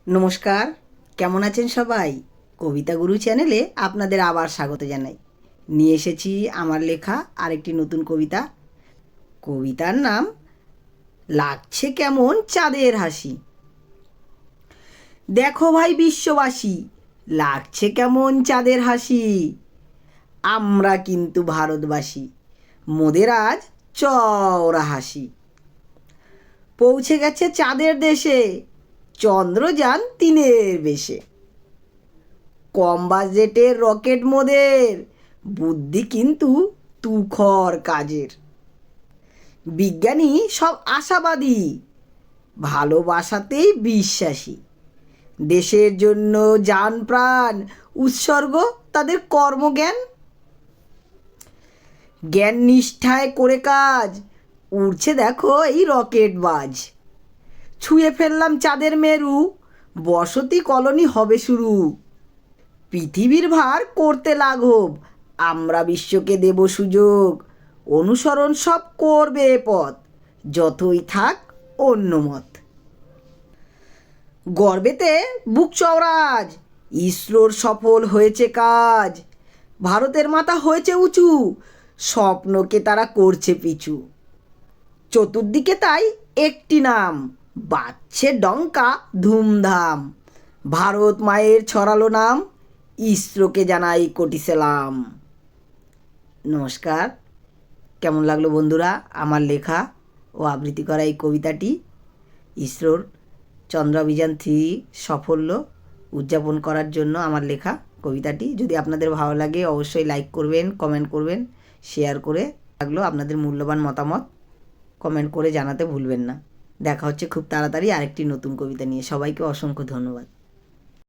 নমস্কার, কেমন আছেন সবাই? কবিতা গুরু চ্যানেলে আপনাদের আবার স্বাগত জানাই। নিয়ে এসেছি আমার লেখা আরেকটি নতুন কবিতা। কবিতার নাম লাগছে কেমন চাঁদের হাসি। দেখো ভাই বিশ্ববাসী, লাগছে কেমন চাঁদের হাসি। আমরা কিন্তু ভারতবাসী, মোদের আজ চওড়া হাসি। পৌঁছে গেছে চাঁদের দেশে, চন্দ্রযান ৩-এর বেশে। কম বাজেটের রকেট মোদের, বুদ্ধি কিন্তু তুখর কাজের। বিজ্ঞানী সব আশাবাদী, ভালোবাসাতেই বিশ্বাসী। দেশের জন্য জান প্রাণ উৎসর্গ তাদের কর্মজ্ঞান। জ্ঞান নিষ্ঠায় করে কাজ, উড়ছে দেখো এই রকেট বাজ। ছুঁয়ে ফেললাম চাঁদের মেরু, বসতি কলোনি হবে শুরু। পৃথিবীর ভার করতে লাঘব, আমরা বিশ্বকে দেব সুযোগ। অনুসরণ সব করবে এ পথ, যতই থাক অন্য মত। গর্বেতে বুক চওড়াজ, ইসরোর সফল হয়েছে কাজ। ভারতের মাথা হয়েছে উঁচু, স্বপ্নকে তারা করছে পিছু। চতুর্দিকে তাই একটি নাম, বাজছে ডঙ্কা ধুমধাম। ভারত মায়ের ছড়ালো নাম, ইসরোকে জানাই কোটি সেলাম। নমস্কার, কেমন লাগলো বন্ধুরা আমার লেখা ও আবৃত্তি করা এই কবিতাটি? ইসরোর চন্দ্রাভিযান 3 সাফল্য উদযাপন করার জন্য আমার লেখা কবিতাটি। যদি আপনাদের ভালো লাগে অবশ্যই লাইক করবেন, কমেন্ট করবেন, শেয়ার করে লাগলো আপনাদের মূল্যবান মতামত কমেন্ট করে জানাতে ভুলবেন না। দেখা হচ্ছে খুব তাড়াতাড়ি আরেকটি নতুন কবিতা নিয়ে। সবাইকে অসংখ্য ধন্যবাদ।